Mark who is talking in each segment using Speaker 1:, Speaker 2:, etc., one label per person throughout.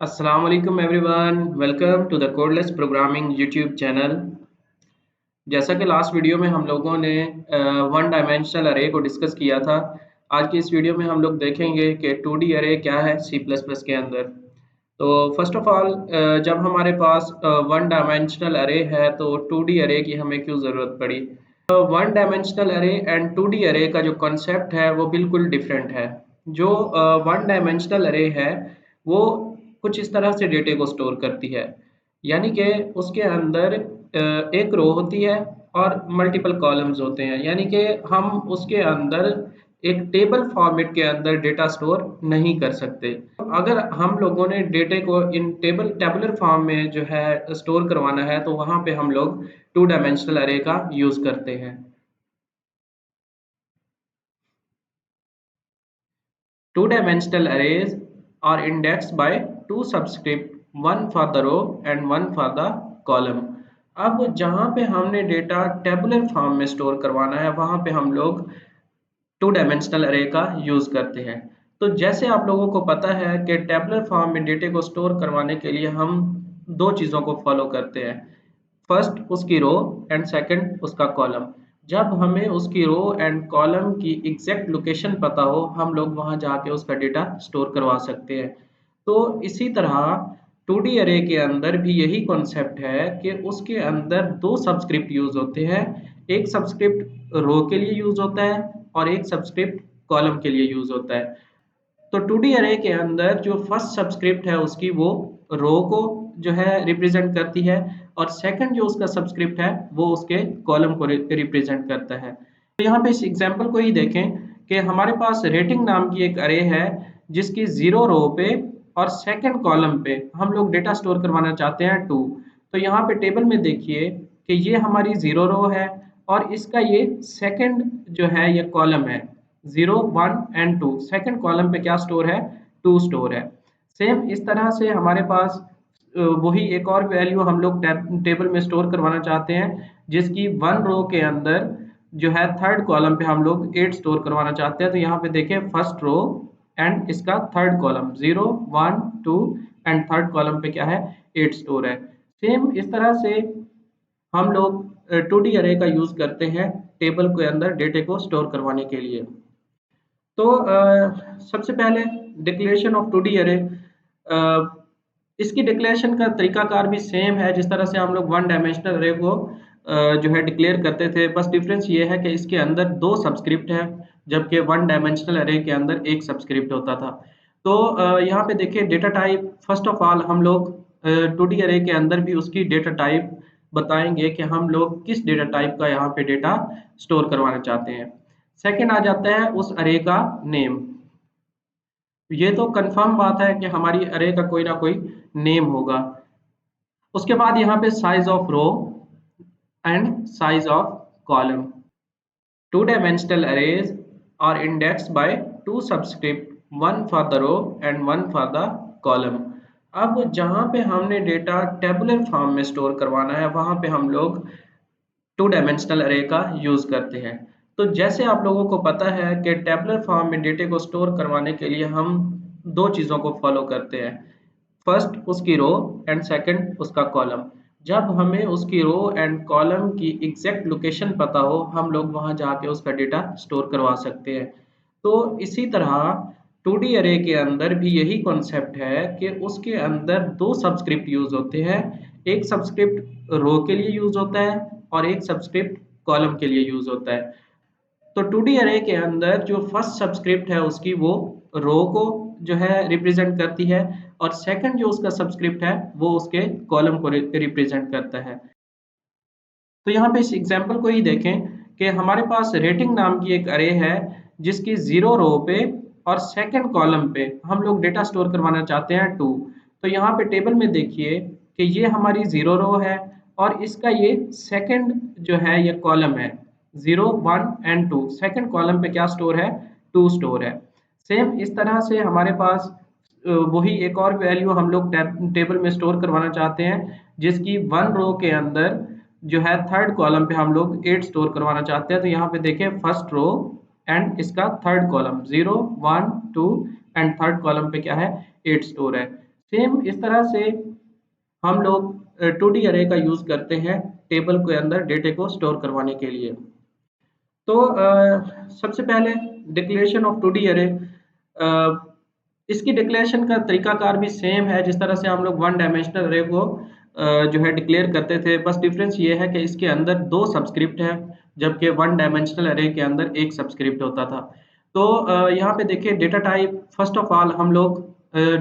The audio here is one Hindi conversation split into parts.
Speaker 1: Assalamu alaikum everyone. Welcome to the Codeless Programming YouTube channel. जैसा कि लास्ट वीडियो में हम लोगों ने वन डायमेंशनल अरे को डिस्कस किया था। आज की इस वीडियो में हम लोग देखेंगे कि 2D अरे क्या है सी प्लस प्लस के अंदर। तो फर्स्ट ऑफ ऑल जब हमारे पास वन डायमेंशनल अरे है तो 2D अरे की हमें क्यों ज़रूरत पड़ी। वन डायमेंशनल अरे एंड 2D अरे का जो कॉन्सेप्ट है वो बिल्कुल डिफरेंट है। जो वन डायमेंशनल अरे है वो कुछ इस तरह से डेटे को स्टोर करती है, यानी कि उसके अंदर एक रो होती है और मल्टीपल कॉलम्स होते हैं, यानी कि हम उसके अंदर एक टेबल फॉर्मेट के अंदर डेटा स्टोर नहीं कर सकते। अगर हम लोगों ने डेटे को इन टेबुलर फॉर्म में जो है स्टोर करवाना है तो वहाँ पे हम लोग टू डायमेंशनल अरे का यूज़ करते हैं। Two-dimensional arrays are indexed by two subscript, one for the row and one for the column. अब जहाँ पे हमने डेटा टेबुलर फॉर्म में स्टोर करवाना है वहाँ पे हम लोग टू डायमेंशनल अरे का यूज़ करते हैं। तो जैसे आप लोगों को पता है कि टेबुलर फॉर्म में डेटे को स्टोर करवाने के लिए हम दो चीज़ों को फॉलो करते हैं। फर्स्ट उसकी रो एंड सेकंड उसका कॉलम। जब हमें उसकी रो एंड कॉलम की एग्जैक्ट लोकेशन पता हो हम लोग वहां जाके उसका डेटा स्टोर करवा सकते हैं। तो इसी तरह 2D अरे के अंदर भी यही कॉन्सेप्ट है कि उसके अंदर दो सबस्क्रिप्ट यूज होते हैं। एक सबस्क्रिप्ट रो के लिए यूज होता है और एक सबस्क्रिप्ट कॉलम के लिए यूज होता है। तो 2D अरे के अंदर जो फर्स्ट सबस्क्रिप्ट है उसकी वो रो को जो है रिप्रेजेंट करती है और सेकंड जो उसका सबस्क्रिप्ट है वो उसके कॉलम को रिप्रेजेंट करता है। तो यहाँ पे इस एग्जांपल को ही देखें कि हमारे पास रेटिंग नाम की एक अरे है जिसकी 0 रो पे और सेकंड कॉलम पे हम लोग डेटा स्टोर करवाना चाहते हैं 2। तो यहाँ पे टेबल में देखिए कि ये हमारी 0 रो है और इसका ये सेकंड जो है ये कॉलम है। 0 1 एंड 2 सेकंड कॉलम पे क्या स्टोर है, 2 स्टोर है। सेम इस तरह से हमारे पास वही एक और वैल्यू हम लोग टेबल में स्टोर करवाना चाहते हैं जिसकी 1 रो के अंदर जो है थर्ड कॉलम पे हम लोग 8 स्टोर करवाना चाहते हैं। तो यहाँ पे देखें फर्स्ट रो एंड इसका third column 0 1 2 and third column पे क्या है 8 स्टोर है। सेम इस तरह से हम लोग 2D अरे का यूज करते हैं टेबल के अंदर डेटे को स्टोर करवाने के लिए। तो सबसे पहले डिक्लेरेशन ऑफ 2D अरे, इसकी डिक्लेरेशन का तरीकाकार भी सेम है जिस तरह से हम लोग वन डायमेंशनल अरे को जो है डिक्लेयर करते थे। बस डिफरेंस ये है कि इसके अंदर दो सबस्क्रिप्ट है जबकि वन डायमेंशनल अरे के अंदर एक सबस्क्रिप्ट होता था। तो यहाँ पे देखिए data type first of all हम लोग 2D अरे के अंदर भी उसकी डेटा टाइप बताएंगे कि हम लोग किस डेटा टाइप का यहाँ पे डेटा स्टोर करवाना चाहते हैं। सेकंड आ जाता है उस अरे का नेम। ये तो कंफर्म बात है कि हमारी अरे का कोई ना कोई नेम होगा। उसके बाद यहाँ पे size of row and size of column. Two dimensional arrays are indexed by two subscript, one for the row and one for the column. अब जहाँ पे हमने डेटा टेबुलर फॉर्म में स्टोर करवाना है वहाँ पे हम लोग टू डायमेंशनल अरे का यूज करते हैं। तो जैसे आप लोगों को पता है कि टेबुलर फॉर्म में डेटे को स्टोर करवाने के लिए हम दो चीज़ों को फॉलो करते हैं। फर्स्ट उसकी रो एंड सेकंड उसका कॉलम। जब हमें उसकी रो एंड कॉलम की एग्जैक्ट लोकेशन पता हो हम लोग वहां जाके उसका डेटा स्टोर करवा सकते हैं। तो इसी तरह 2D अरे के अंदर भी यही कॉन्सेप्ट है कि उसके अंदर दो सबस्क्रिप्ट यूज होते हैं। एक सबस्क्रिप्ट रो के लिए यूज होता है और एक सबस्क्रिप्ट कॉलम के लिए यूज होता है। तो 2D अरे के अंदर जो फर्स्ट सबस्क्रिप्ट है उसकी वो रो को जो है रिप्रेजेंट करती है और सेकंड जो उसका सबस्क्रिप्ट है वो उसके कॉलम को रिप्रेजेंट करता है। तो यहाँ पे इस एग्जांपल को ही देखें कि हमारे पास रेटिंग नाम की एक अरे है जिसकी 0 रो पे और सेकंड कॉलम पे हम लोग डेटा स्टोर करवाना चाहते हैं 2। तो यहाँ पे टेबल में देखिए कि ये हमारी 0 रो है और इसका ये सेकंड जो है ये कॉलम है। 0 1 एंड 2 सेकंड कॉलम पे क्या स्टोर है, 2 स्टोर है। सेम इस तरह से हमारे पास वही एक और वैल्यू हम लोग टेबल में स्टोर करवाना चाहते हैं जिसकी 1 रो के अंदर जो है थर्ड कॉलम पे हम लोग 8 स्टोर करवाना चाहते हैं। तो यहाँ पे देखें फर्स्ट रो एंड इसका third column 0 1 2 and third column पे क्या है 8 स्टोर है। सेम इस तरह से हम लोग 2D अरे का यूज़ करते हैं टेबल के अंदर डेटे को स्टोर करवाने के लिए। तो सबसे पहले डिक्लेरेशन ऑफ 2D अरे, इसकी डिक्लेरेशन का तरीकाकार भी सेम है जिस तरह से हम लोग वन डायमेंशनल अरे को जो है डिक्लेयर करते थे। बस डिफरेंस ये है कि इसके अंदर दो सबस्क्रिप्ट है, जबकि वन डायमेंशनल अरे के अंदर एक सबस्क्रिप्ट होता था। तो यहाँ पे देखिए data type, first of all हम लोग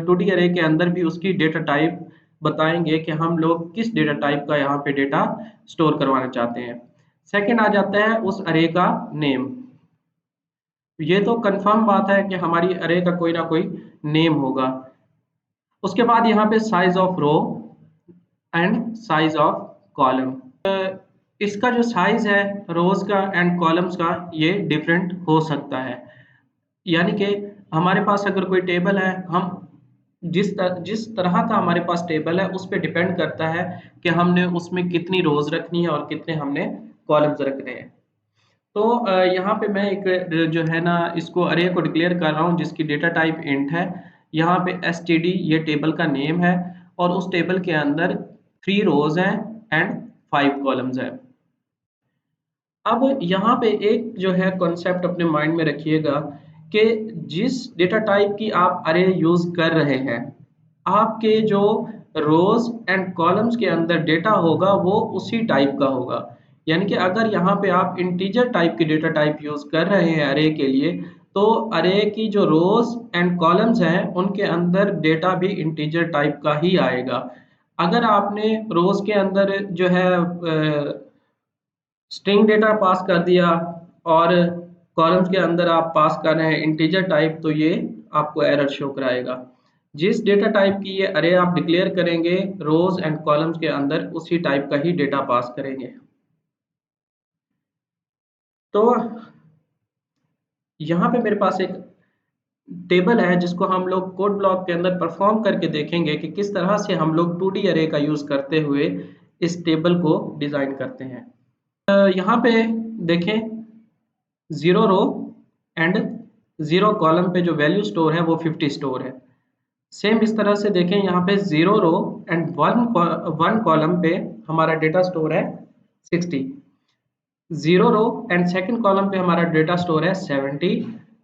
Speaker 1: 2D अरे के अंदर भी उसकी डेटा टाइप बताएंगे कि हम लोग किस डेटा टाइप का यहाँ पे डेटा स्टोर करवाना चाहते हैं। सेकंड आ जाता है उस अरे का नेम। ये तो कंफर्म बात है कि हमारी अरे का कोई ना कोई नेम होगा। उसके बाद यहाँ पे size of row and size of column. इसका जो साइज है रोज का एंड कॉलम्स का, ये डिफरेंट हो सकता है। यानी कि हमारे पास अगर कोई टेबल है, हम जिस तरह का हमारे पास टेबल है उस पे डिपेंड करता है कि हमने उसमें कितनी रोज रखनी है और कितने हमने कॉलम्स रखने हैं। तो यहाँ पे मैं एक जो है ना इसको अरे को डिक्लेयर कर रहा हूँ जिसकी डेटा टाइप इंट है। यहाँ पे std ये टेबल का नेम है और उस टेबल के अंदर 3 रोज हैं एंड 5 कॉलम्स हैं। अब यहाँ पे एक जो है कॉन्सेप्ट अपने माइंड में रखिएगा कि जिस डेटा टाइप की आप अरे यूज कर रहे हैं, आपके जो रोज एंड कॉलम्स के अंदर डेटा होगा वो उसी टाइप का होगा। यानी कि अगर यहाँ पे आप इंटीजर टाइप की डेटा टाइप यूज कर रहे हैं अरे के लिए, तो अरे की जो रोज एंड कॉलम्स हैं उनके अंदर डेटा भी इंटीजर टाइप का ही आएगा। अगर आपने रोज के अंदर जो है स्ट्रिंग डेटा पास कर दिया और कॉलम्स के अंदर आप पास कर रहे हैं इंटीजर टाइप, तो ये आपको एरर शो कराएगा। जिस डेटा टाइप की ये अरे आप डिक्लेयर करेंगे रोज एंड कॉलम्स के अंदर उसी टाइप का ही डेटा पास करेंगे। तो यहाँ पे मेरे पास एक टेबल है जिसको हम लोग कोड ब्लॉक के अंदर परफॉर्म करके देखेंगे कि किस तरह से हम लोग 2D अरे का यूज करते हुए इस टेबल को डिजाइन करते हैं। यहाँ पे देखें, 0 रो एंड 0 कॉलम पे जो वैल्यू स्टोर है वो 50 स्टोर है। सेम इस तरह से देखें, यहाँ पे 0 रो एंड वन कॉलम पे हमारा डेटा स्टोर है 60। 0 रो एंड सेकंड कॉलम पे हमारा डेटा स्टोर है 70।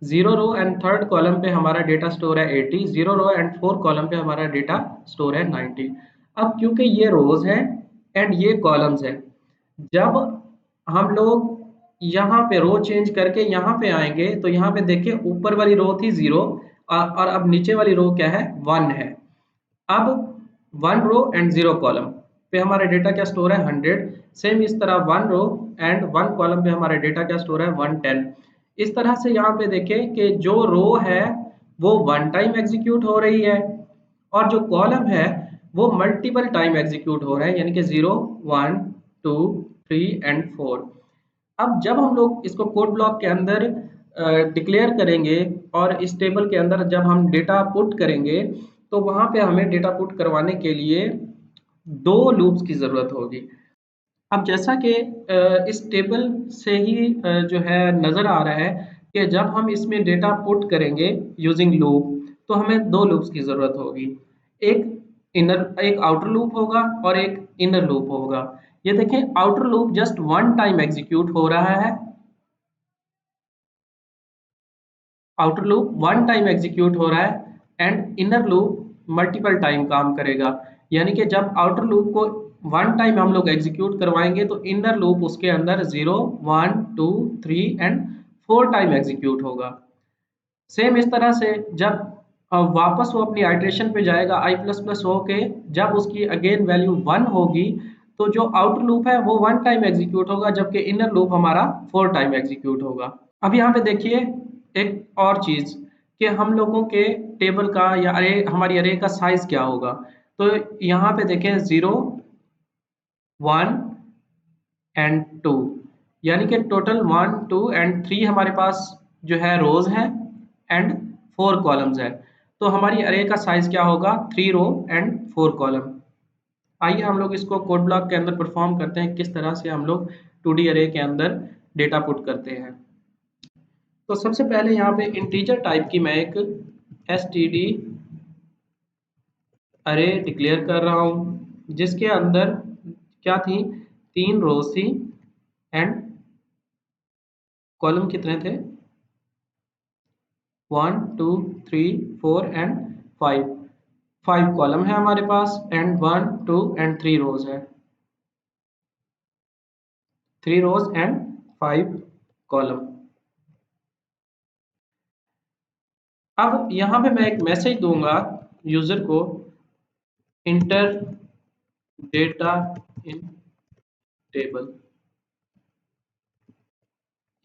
Speaker 1: 0 रो एंड थर्ड कॉलम पे हमारा डेटा स्टोर है 80। 0 रो एंड फोर्थ कॉलम पे हमारा डेटा स्टोर है 90। अब क्योंकि ये रोज हैं एंड ये कॉलम्स हैं, जब हम लोग यहाँ पे रो चेंज करके यहाँ पे आएंगे तो यहाँ पे देखिए ऊपर वाली रो थी 0 और अब नीचे वाली रो क्या है 1 है। अब 1 रो एंड 0 कॉलम पे हमारा डेटा क्या स्टोर है 100। सेम इस तरह 1 रो एंड 1 कॉलम पे हमारा डेटा क्या स्टोर है 110। इस तरह से यहाँ पे देखें कि जो रो है वो वन टाइम एग्जीक्यूट हो रही है और जो कॉलम है वो मल्टीपल टाइम एग्जीक्यूट हो रहा है, यानी कि 0 1 2 3 एंड 4। अब जब हम लोग इसको कोड ब्लॉक के अंदर डिक्लेयर करेंगे और इस टेबल के अंदर जब हम डेटा पुट करेंगे, तो वहां पे हमें डेटा पुट करवाने के लिए दो लूप्स की जरूरत होगी। अब जैसा कि इस टेबल से ही जो है नजर आ रहा है कि जब हम इसमें डेटा पुट करेंगे यूजिंग लूप, तो हमें दो लूप्स की जरूरत होगी। एक आउटर लूप होगा और एक इनर लूप होगा। ये देखें, outer loop just one time execute हो रहा है, outer loop one time execute हो रहा है and inner loop multiple time काम करेगा। यानी कि जब आउटर लूप को वन टाइम हम लोग एग्जीक्यूट करवाएंगे तो इनर लूप उसके अंदर 0 1 2 3 एंड 4 टाइम एग्जीक्यूट होगा। सेम इस तरह से जब वापस वो अपनी आइट्रेशन पे जाएगा आई प्लस प्लस हो के, जब उसकी अगेन वैल्यू 1 होगी तो जो आउटर लूप है वो वन टाइम एग्जीक्यूट होगा, जबकि इनर लूप हमारा 4 टाइम एग्जीक्यूट होगा। अब यहाँ पे देखिए एक और चीज कि हम लोगों के टेबल का या अरे हमारी अरे का साइज क्या होगा। तो यहाँ पे देखें 0 1 एंड 2, यानी कि टोटल 1 2 एंड 3 हमारे पास जो है रोज हैं एंड 4 कॉलम्स है। तो हमारी अरे का साइज क्या होगा 3 रो एंड 4 कॉलम। आइए हम लोग इसको कोड ब्लॉक के अंदर परफॉर्म करते हैं किस तरह से हम लोग 2D अरे के अंदर डेटा पुट करते हैं। तो सबसे पहले यहाँ पे इंटीजर टाइप की मैं एक std अरे डिक्लेयर कर रहा हूँ जिसके अंदर क्या थी, 3 रोज थी एंड कॉलम कितने थे, 1 2 3 4 एंड 5। 5 कॉलम है हमारे पास एंड 1 2 एंड 3 रोज है, 3 रोज एंड 5 कॉलम। अब यहाँ पे मैं एक मैसेज दूंगा यूजर को, इंटर डेटा इन टेबल,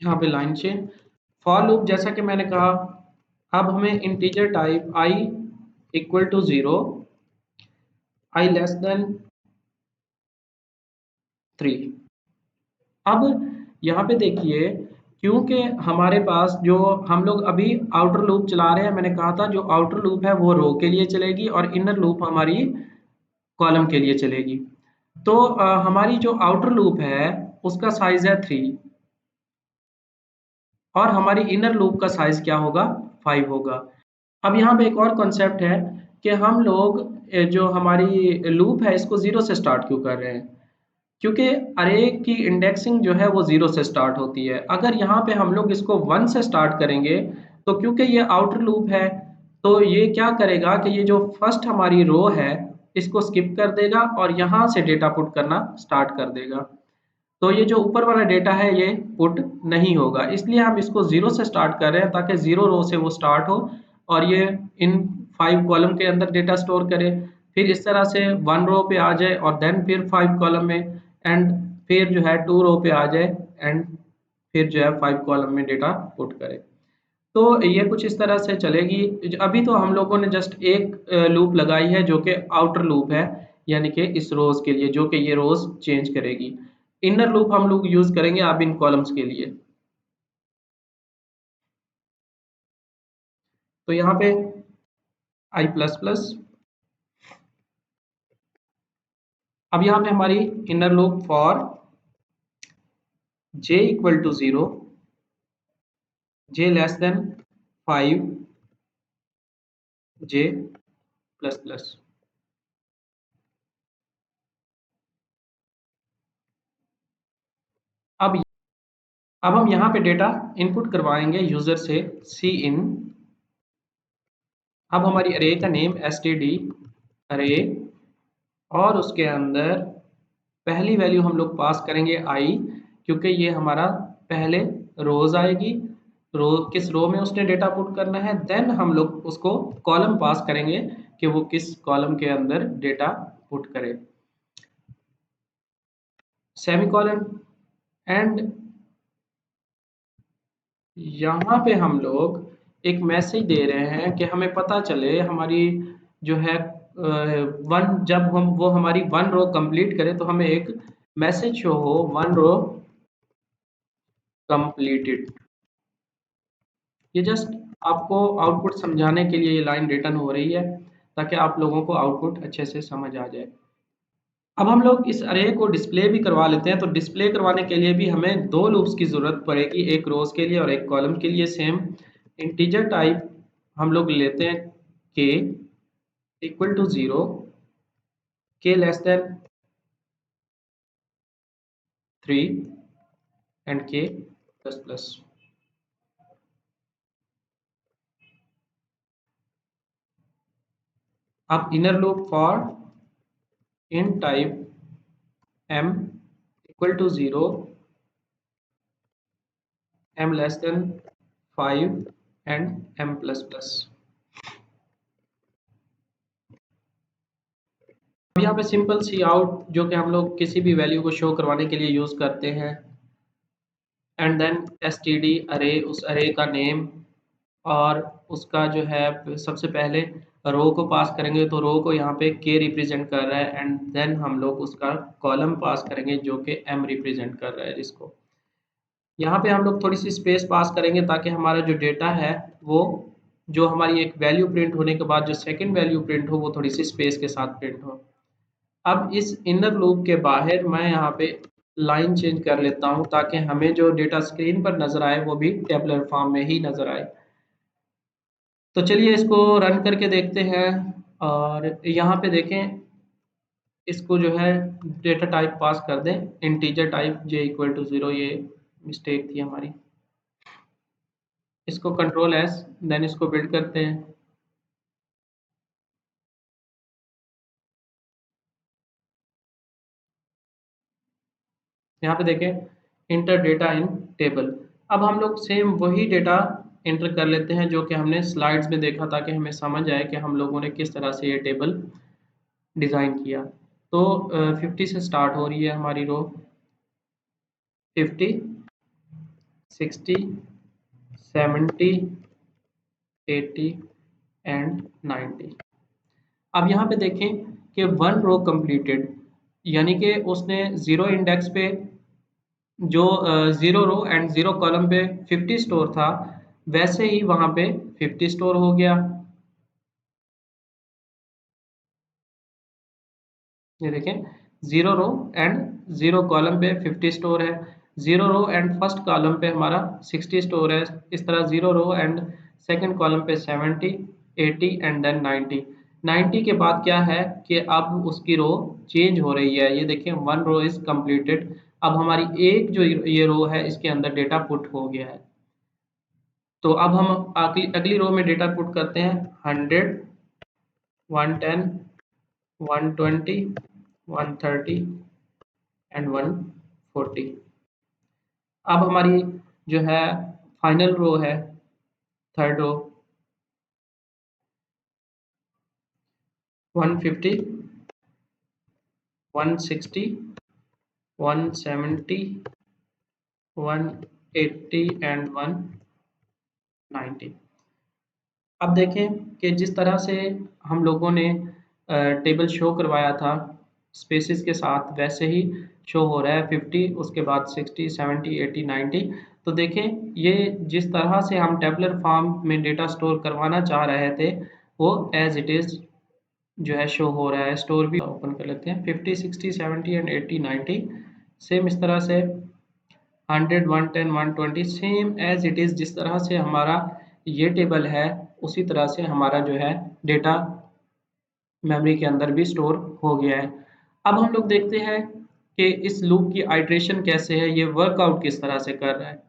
Speaker 1: यहाँ पे लाइन चेंज। फॉर लूप जैसा कि मैंने कहा, अब हमें integer type i equal to 0, i less than 3। अब यहाँ पे देखिए, क्योंकि हमारे पास जो हम लोग अभी आउटर लूप चला रहे हैं, मैंने कहा था जो आउटर लूप है वो रो के लिए चलेगी और इनर लूप हमारी कॉलम के लिए चलेगी। तो हमारी जो आउटर लूप है उसका साइज है 3 और हमारी इनर लूप का साइज क्या होगा, 5 होगा। अब यहाँ पे एक और कॉन्सेप्ट है कि हम लोग जो हमारी लूप है इसको 0 से स्टार्ट क्यों कर रहे हैं, क्योंकि अरे की इंडेक्सिंग जो है वो 0 से स्टार्ट होती है। अगर यहाँ पे हम लोग इसको 1 से स्टार्ट करेंगे तो क्योंकि ये आउटर लूप है तो ये क्या करेगा कि ये जो फर्स्ट हमारी रो है इसको स्किप कर देगा और यहाँ से डेटा पुट करना स्टार्ट कर देगा। तो ये जो ऊपर वाला डेटा है ये पुट नहीं होगा, इसलिए हम इसको 0 से स्टार्ट कर रहे हैं ताकि 0 रो से वो स्टार्ट हो और ये इन 5 कॉलम के अंदर डेटा स्टोर करे, फिर इस तरह से 1 रो पे आ जाए और देन फिर 5 कॉलम में एंड फिर जो है 2 रो पे आ जाए एंड फिर जो है 5 कॉलम में डेटा पुट करे। तो ये कुछ इस तरह से चलेगी। अभी तो हम लोगों ने जस्ट एक लूप लगाई है जो कि आउटर लूप है, यानी कि इस रोज के लिए जो कि ये रोज चेंज करेगी। इनर लूप हम लोग यूज करेंगे अब इन कॉलम्स के लिए। तो यहाँ पे आई प्लस प्लस, अब यहाँ पे हमारी inner loop for j equal to 0, j less than 5, j plus plus. अब हम यहाँ पे डेटा इनपुट करवाएंगे यूजर से सी इन। अब हमारी अरे का नेम std अरे और उसके अंदर पहली वैल्यू हम लोग पास करेंगे आई, क्योंकि ये हमारा पहले रोज आएगी, रो किस रो में उसने डेटा पुट करना है, देन हम लोग उसको कॉलम पास करेंगे कि वो किस कॉलम के अंदर डेटा पुट करे, सेमीकोलन। एंड यहाँ पे हम लोग एक मैसेज दे रहे हैं कि हमें पता चले हमारी जो है वन, जब हम वो हमारी 1 रो कंप्लीट करे तो हमें एक मैसेज शो हो 1 रो कंप्लीटेड। ये जस्ट आपको आउटपुट समझाने के लिए ये लाइन रिटर्न हो रही है ताकि आप लोगों को आउटपुट अच्छे से समझ आ जाए। अब हम लोग इस अरे को डिस्प्ले भी करवा लेते हैं, तो डिस्प्ले करवाने के लिए भी हमें 2 लूप्स की ज़रूरत पड़ेगी, एक रोज के लिए और एक कॉलम के लिए। सेम इंटीजर टाइप हम लोग लेते हैं के equal to 0, k less than 3 and k plus plus. अब inner loop for in type m equal to 0, m less than 5 and m plus plus. अब यहाँ पे सिंपल सी आउट जो कि हम लोग किसी भी वैल्यू को शो करवाने के लिए यूज करते हैं, एंड देन std अरे, उस अरे का नेम और उसका जो है सबसे पहले रो को पास करेंगे, तो रो को यहाँ पे k रिप्रेजेंट कर रहा है एंड देन हम लोग उसका कॉलम पास करेंगे जो कि m रिप्रेजेंट कर रहा है जिसको। यहाँ पे हम लोग थोड़ी सी स्पेस पास करेंगे ताकि हमारा जो डेटा है वो जो हमारी एक वैल्यू प्रिंट होने के बाद जो सेकंड वैल्यू प्रिंट हो वो थोड़ी सी स्पेस के साथ प्रिंट हो। अब इस इनर लूप के बाहर मैं यहाँ पे लाइन चेंज कर लेता हूँ ताकि हमें जो डेटा स्क्रीन पर नजर आए वो भी टेबुलर फॉर्म में ही नजर आए। तो चलिए इसको रन करके देखते हैं। और यहाँ पे देखें, इसको जो है डेटा टाइप पास कर दें integer type j equal to 0, ये मिस्टेक थी हमारी। इसको कंट्रोल एस, देन इसको बिल्ड करते हैं। यहाँ पे देखें इंटर डेटा इन टेबल। अब हम लोग सेम वही डेटा इंटर कर लेते हैं जो कि हमने स्लाइड्स में देखा, ताकि हमें समझ आए कि हम लोगों ने किस तरह से ये टेबल डिज़ाइन किया। तो 50 से स्टार्ट हो रही है हमारी रो, 50, 60, 70, 80 एंड 90। अब यहाँ पे देखें कि वन रो कंप्लीटेड, यानी कि उसने जीरो इंडेक्स पे जो zero row and zero column पे 50 स्टोर था, वैसे ही वहां पे 50 स्टोर हो गया। ये देखें, zero row and zero column पे 50 स्टोर है, zero row and first column पे हमारा 60 स्टोर है। इस तरह zero row and second column पे 70, 80 एंड देन 90। 90 के बाद क्या है कि अब उसकी रो चेंज हो रही है। ये देखें, वन रो इज कंप्लीटेड। अब हमारी एक जो ये रो है इसके अंदर डेटा पुट हो गया है। तो अब हम अगली अगली रो में डेटा पुट करते हैं 100, 110, 120, 130 एंड 140। अब हमारी जो है फाइनल रो है, थर्ड रो, 150, 160, 170, 180 एंड 190। अब देखें कि जिस तरह से हम लोगों ने टेबल शो करवाया था स्पेसिस के साथ, वैसे ही शो हो रहा है 50, उसके बाद 60, 70, 80, 90। तो देखें, ये जिस तरह से हम टेबलर फॉर्म में डेटा स्टोर करवाना चाह रहे थे, वो एज इट इज़ जो है शो हो रहा है। स्टोर भी ओपन कर लेते हैं, 50, 60, 70 एंड 80, 90। सेम इस तरह से 100, 110, 120 सेम एज इट इज़ जिस तरह से हमारा ये टेबल है, उसी तरह से हमारा जो है डेटा मेमोरी के अंदर भी स्टोर हो गया है। अब हम लोग देखते हैं कि इस लूप की आइट्रेशन कैसे है, ये वर्कआउट किस तरह से कर रहा है।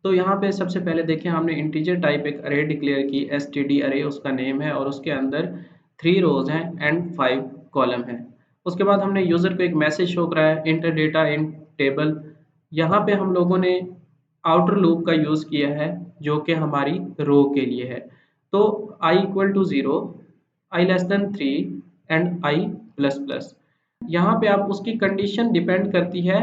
Speaker 1: तो यहाँ पे सबसे पहले देखें, हमने इंटीजर टाइप एक अरे डिक्लेयर की, std अरे उसका नेम है और उसके अंदर 3 रोज हैं एंड 5 कॉलम है। उसके बाद हमने यूजर को एक मैसेज शो कराया, इंटर डेटा इन टेबल। यहाँ पे हम लोगों ने आउटर लूप का यूज किया है जो कि हमारी रो के लिए है। तो i equal to 0, i less than 3 and i plus plus. यहाँ पे आप उसकी कंडीशन डिपेंड करती है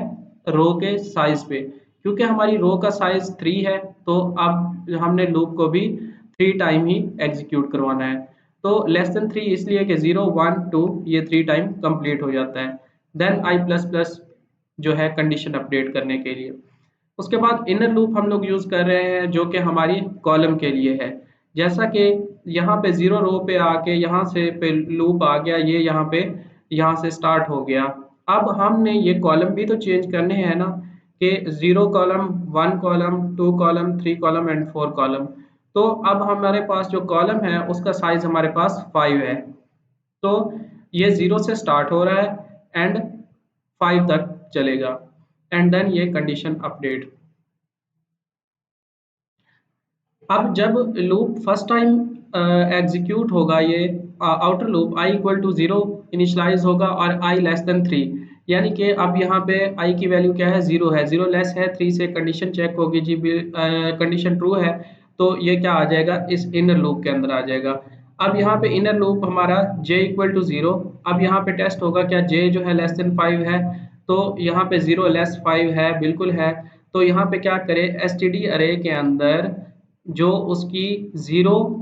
Speaker 1: रो के साइज पे, क्योंकि हमारी रो का साइज 3 है, तो अब हमने लूप को भी 3 टाइम ही एग्जीक्यूट करवाना है। तो लेस देन 3 इसलिए कि 0, 1, 2 ये 3 टाइम कंप्लीट हो जाता है। देन i प्लस प्लस जो है कंडीशन अपडेट करने के लिए। उसके बाद इनर लूप हम लोग यूज कर रहे हैं जो कि हमारी कॉलम के लिए है। जैसा कि यहाँ पे 0 रो पे आके यहाँ से पे लूप आ गया, ये यहाँ से स्टार्ट हो गया। अब हमने ये कॉलम भी तो चेंज करने हैं ना, कि 0 column, 1 column, 2 column, 3 column and 4 column. तो अब हमारे पास जो कॉलम है उसका साइज हमारे पास 5 है। तो ये 0 से स्टार्ट हो रहा है एंड 5 तक चलेगा, एंड देन ये कंडीशन अपडेट। अब जब लूप फर्स्ट टाइम एग्जीक्यूट होगा, ये outer loop i equal to 0 initialise होगा और i लेस देन 3, यानी कि अब यहाँ पे i की वैल्यू क्या है, 0 है, 0 लेस है 3 से, कंडीशन चेक होगी जी, कंडीशन ट्रू है, तो ये क्या आ जाएगा, इस इनर लूप के अंदर आ जाएगा। अब यहाँ पे इनर लूप हमारा j इक्वल टू 0। अब यहाँ पे टेस्ट होगा क्या j जो है लेस देन 5 है, तो यहाँ पे 0 लेस 5 है, बिल्कुल है। तो यहाँ पे क्या करे, std अरे के अंदर जो उसकी 0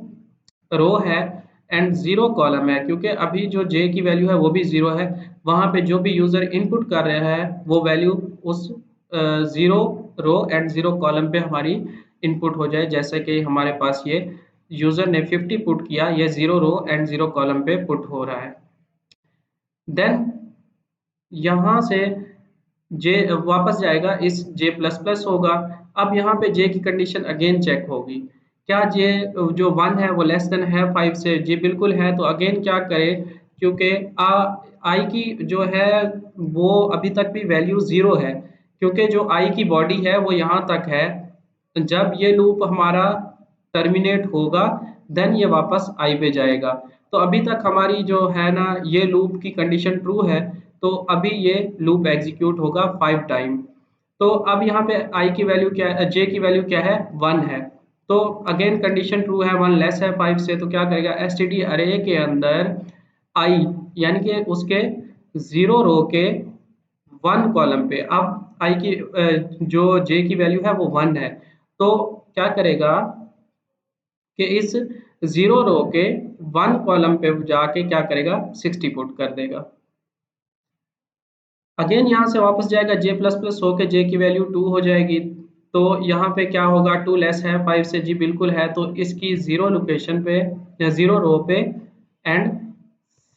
Speaker 1: रो है एंड 0 कॉलम है, क्योंकि अभी जो j की वैल्यू है वो भी 0 है, वहां पे जो भी यूजर इनपुट कर रहा है वो वैल्यू उस 0 रो एंड 0 कॉलम पे हमारी इनपुट हो जाए। जैसे कि हमारे पास ये यूजर ने 50 पुट किया, ये 0 रो एंड 0 कॉलम पे पुट हो रहा है। देन यहाँ से जे वापस जाएगा, इस जे प्लस प्लस होगा। अब यहाँ पे जे की कंडीशन अगेन चेक होगी, क्या जे जो 1 है वो लेस देन है 5 से? जी बिल्कुल है। तो अगेन क्या करें, क्योंकि आई की जो है वो अभी तक भी वैल्यू 0 है, क्योंकि जो आई की बॉडी है वो यहाँ तक है। जब ये लूप हमारा टर्मिनेट होगा देन ये वापस आई पे जाएगा। तो अभी तक हमारी जो है ना ये लूप की कंडीशन ट्रू है, तो अभी ये लूप एग्जीक्यूट होगा 5 टाइम। तो अब यहाँ पे आई की वैल्यू क्या है, जे की वैल्यू क्या है, 1 है। तो अगेन कंडीशन ट्रू है, 1 लेस है 5 से, तो क्या करेगा एसटीडी अरे के अंदर आई यानी कि उसके 0 रो के 1 कॉलम पे, अब आई की जो जे की वैल्यू है वो 1 है, तो क्या करेगा कि इस 0 रो के 1 कॉलम पे जाके क्या करेगा 60 पुट कर देगा। अगेन यहाँ से वापस जाएगा जे प्लस प्लस होके जे की वैल्यू 2 हो जाएगी। तो यहाँ पे क्या होगा, 2 लेस है 5 से, जी बिल्कुल है। तो इसकी 0 लोकेशन पे या 0 रो पे एंड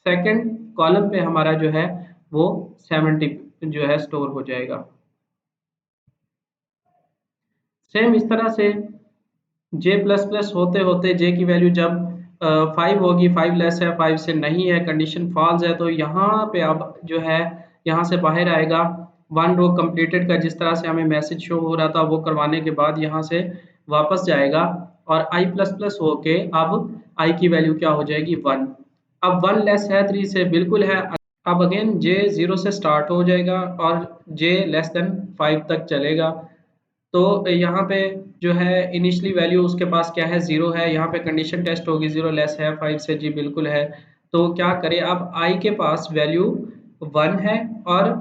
Speaker 1: सेकंड कॉलम पे हमारा जो है वो 70 जो है स्टोर हो जाएगा। सेम इस तरह से जे प्लस प्लस होते होते जे की वैल्यू जब 5 होगी, 5 लेस है 5 से, नहीं है, कंडीशन फॉल्स है, तो यहाँ पे अब जो है यहाँ से बाहर आएगा 1 रो कंप्लीटेड का, जिस तरह से हमें मैसेज शो हो रहा था वो करवाने के बाद यहाँ से वापस जाएगा और आई प्लस प्लस होके अब आई की वैल्यू क्या हो जाएगी 1। अब 1 लेस है 3 से, बिल्कुल है। अब अगेन जे 0 से स्टार्ट हो जाएगा और जे लेस देन 5 तक चलेगा। तो यहाँ पे जो है इनिशियली वैल्यू उसके पास क्या है 0 है, यहाँ पे कंडीशन टेस्ट होगी 0 लेस है 5 से, जी बिल्कुल है। तो क्या करें, अब आई के पास वैल्यू 1 है और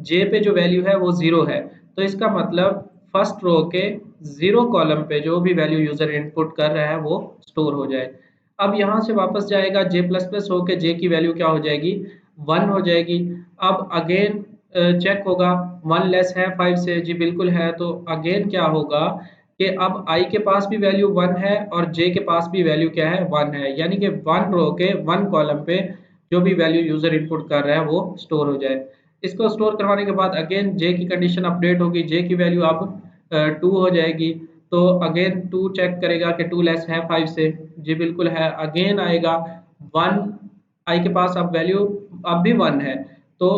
Speaker 1: जे पे जो वैल्यू है वो 0 है, तो इसका मतलब फर्स्ट रो के 0 कॉलम पे जो भी वैल्यू यूजर इनपुट कर रहा है वो स्टोर हो जाए। अब यहाँ से वापस जाएगा जे प्लस प्लस होके जे की वैल्यू क्या हो जाएगी 1 हो जाएगी। अब अगेन चेक होगा 1 लेस है 5 से, जी बिल्कुल है। तो अगेन क्या होगा कि अब i के पास भी वैल्यू 1 है और j के पास भी वैल्यू क्या है 1 है, यानी कि 1 रो के 1 कॉलम पे जो भी वैल्यू यूजर इनपुट कर रहा है वो स्टोर हो जाए। इसको स्टोर करवाने के बाद अगेन j की कंडीशन अपडेट होगी, j की वैल्यू अब 2 हो जाएगी। तो अगेन 2 चेक करेगा कि 2 लेस है 5 से, जी बिल्कुल है। अगेन आएगा 1, आई के पास अब वैल्यू अब भी 1 है, तो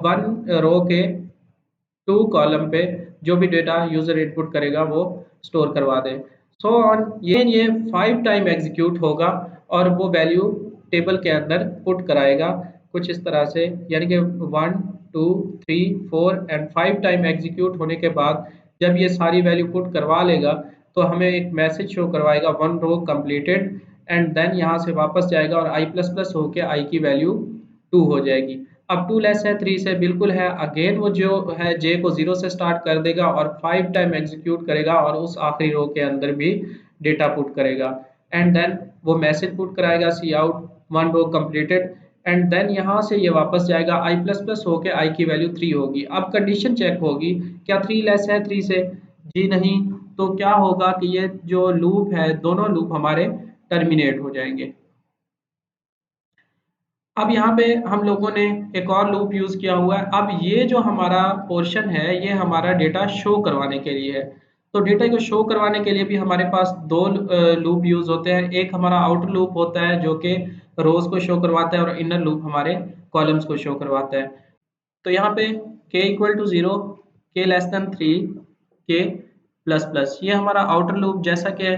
Speaker 1: 1 रो के 2 कॉलम पे जो भी डेटा यूजर इनपुट करेगा वो स्टोर करवा दे। सो ऑन ये 5 टाइम एग्जीक्यूट होगा और वो वैल्यू टेबल के अंदर पुट कराएगा कुछ इस तरह से, यानी कि 1 2 3 4 एंड 5 टाइम एग्जीक्यूट होने के बाद जब ये सारी वैल्यू पुट करवा लेगा तो हमें एक मैसेज शो करवाएगा 1 रो कंप्लीटेड, एंड देन यहाँ से वापस जाएगा और आई प्लस प्लस होके आई की वैल्यू 2 हो जाएगी। अब 2 लेस है 3 से, बिल्कुल है। अगेन वो जो है जे को 0 से स्टार्ट कर देगा और 5 टाइम एग्जीक्यूट करेगा और उस आखिरी रो के अंदर भी डेटा पुट करेगा एंड देन वो मैसेज पुट कराएगा cout 1 row completed, and then यहाँ से ये वापस जाएगा आई प्लस प्लस होके आई की वैल्यू 3 होगी। अब कंडीशन चेक होगी, क्या 3 लेस है 3 से, जी नहीं। तो क्या होगा कि ये जो लूप है दोनों लूप हमारे टर्मिनेट हो जाएंगे। अब यहाँ पे हम लोगों ने एक और लूप यूज़ किया हुआ है। अब ये जो हमारा पोर्शन है ये हमारा डेटा शो करवाने के लिए है। तो डेटा को शो करवाने के लिए भी हमारे पास दो लूप यूज़ होते हैं। एक हमारा आउटर लूप होता है जो कि रोज को शो करवाता है और इनर लूप हमारे कॉलम्स को शो करवाता है। तो यहाँ पे k equal to 0, k less than 3, k plus plus, ये हमारा आउटर लूप, जैसा कि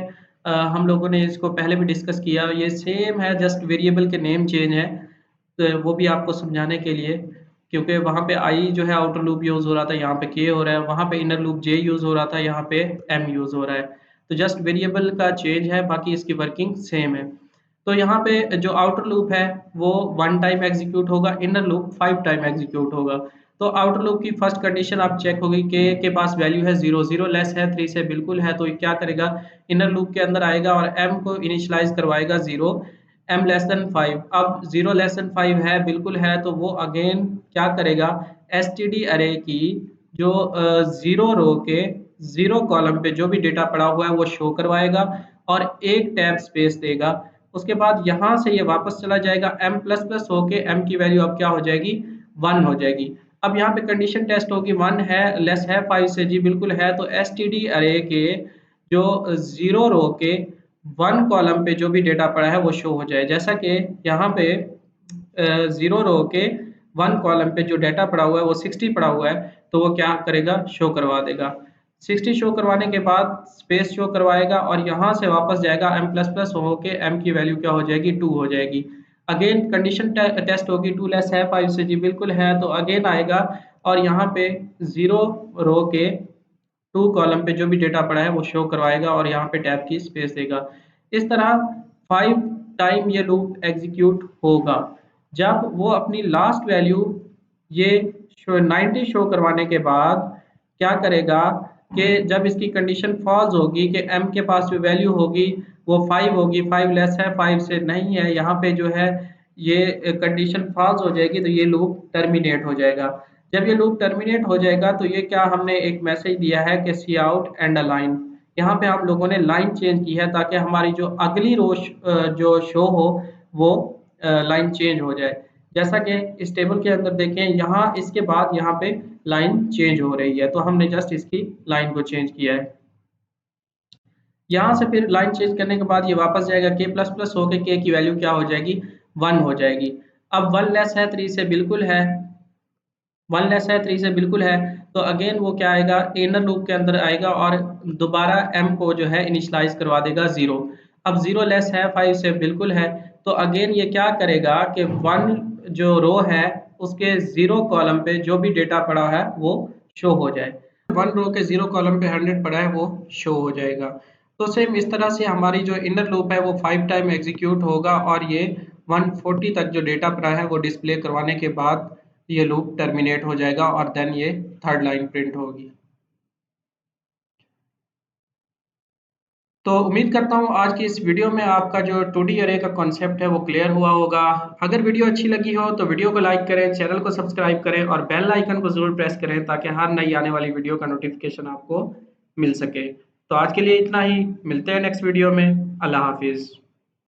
Speaker 1: हम लोगों ने इसको पहले भी डिस्कस किया, ये सेम है, जस्ट वेरिएबल के नेम चेंज है। तो वो भी आपको समझाने के लिए, क्योंकि वहाँ पे आई जो है आउटर लूप यूज़ हो रहा था, यहाँ पे के हो रहा है, वहाँ पे इनर लूप जे यूज़ हो रहा था, यहाँ पे एम यूज़ हो रहा है। तो जस्ट वेरिएबल का चेंज है, बाकी इसकी वर्किंग सेम है। तो यहाँ पे जो आउटर लूप है वो 1 टाइम एग्जीक्यूट होगा, इनर लूप 5 टाइम एग्जीक्यूट होगा। तो आउटर लूप की फर्स्ट कंडीशन आप चेक होगी, के पास वैल्यू है 0, 0 लेस है 3 से, बिल्कुल है। तो ये क्या करेगा, इनर लूप के अंदर आएगा और m को इनिशियलाइज करवाएगा 0, m लेस देन 5। अब 0 लेस देन 5 है, बिल्कुल है। तो वो अगेन क्या करेगा, एसटीडी अरे की जो 0 रो के 0 कॉलम पे जो भी डेटा पड़ा हुआ है वो शो करवाएगा और एक टैब स्पेस देगा। उसके बाद यहाँ से ये वापस चला जाएगा, m प्लस प्लस होके m की वैल्यू अब क्या हो जाएगी 1 हो जाएगी। अब यहाँ पे कंडीशन टेस्ट होगी 1 है लेस है 5 से, जी बिल्कुल है। तो एसटीडी अरे के जो 0 रो के 1 कॉलम पे जो भी डेटा पड़ा है वो शो हो जाए। जैसा कि यहाँ पे 0 रो के 1 कॉलम पे जो डेटा पड़ा हुआ है वो 60 पड़ा हुआ है, तो वो क्या करेगा, शो करवा देगा। 60 शो करवाने के बाद स्पेस शो करवाएगा और यहाँ से वापस जाएगा m प्लस प्लस होके m की वैल्यू क्या हो जाएगी, 2 हो जाएगी। अगेन कंडीशन टेस्ट होगी, 2 लेस है 5 से, जी बिल्कुल है, तो अगेन आएगा और यहाँ पे 0 रो के 2 कॉलम पे जो भी डेटा पड़ा है वो शो करवाएगा और यहाँ पे टैब की स्पेस देगा। इस तरह 5 टाइम ये लूप एग्जीक्यूट होगा। जब वो अपनी लास्ट वैल्यू ये 90 शो करवाने के बाद क्या करेगा कि जब इसकी कंडीशन फॉल्स होगी कि m के पास जो वैल्यू होगी वो 5 होगी, 5 लेस है 5 से नहीं है, यहाँ पे जो है ये कंडीशन फॉल्स हो जाएगी, तो ये लूप टर्मिनेट हो जाएगा। जब ये लूप टर्मिनेट हो जाएगा तो ये क्या, हमने एक मैसेज दिया है कि सी आउट एंड अ लाइन। यहाँ पे हम लोगों ने लाइन चेंज की है ताकि हमारी जो अगली रो जो शो हो वो लाइन चेंज हो जाए। जैसा कि इस टेबल के अंदर देखें, यहाँ इसके बाद यहाँ पे लाइन चेंज हो रही है, तो हमने जस्ट इसकी लाइन को चेंज किया है। यहाँ से फिर लाइन चेंज करने के बाद ये वापस जाएगा k प्लस प्लस होके k की वैल्यू क्या हो जाएगी, 1 हो जाएगी। अब 1 लेस है 3 से, बिल्कुल है, 1 लेस है 3 से, बिल्कुल है, तो अगेन वो क्या आएगा, इनर लूप के अंदर आएगा और दोबारा m को जो है इनिशियलाइज करवा देगा 0। अब 0 लेस है 5 से, बिल्कुल है, तो अगेन ये क्या करेगा कि 1 जो रो है उसके 0 कॉलम पे जो भी डेटा पड़ा है वो शो हो जाए। 1 रो के 0 कॉलम पे 100 पड़ा है वो शो हो जाएगा। तो सेम इस तरह से हमारी जो इनर लूप है वो 5 टाइम एग्जीक्यूट होगा और ये 140 तक जो डेटा पड़ा है वो डिस्प्ले करवाने के बाद ये लूप टर्मिनेट हो जाएगा और देन ये थर्ड लाइन प्रिंट होगी। तो उम्मीद करता हूँ आज की इस वीडियो में आपका जो 2D अरे का कॉन्सेप्ट है वो क्लियर हुआ होगा। अगर वीडियो अच्छी लगी हो तो वीडियो को लाइक करें, चैनल को सब्सक्राइब करें और बेल आइकन को ज़रूर प्रेस करें ताकि हर नई आने वाली वीडियो का नोटिफिकेशन आपको मिल सके। तो आज के लिए इतना ही, मिलते हैं नेक्स्ट वीडियो में। अल्लाह हाफिज़।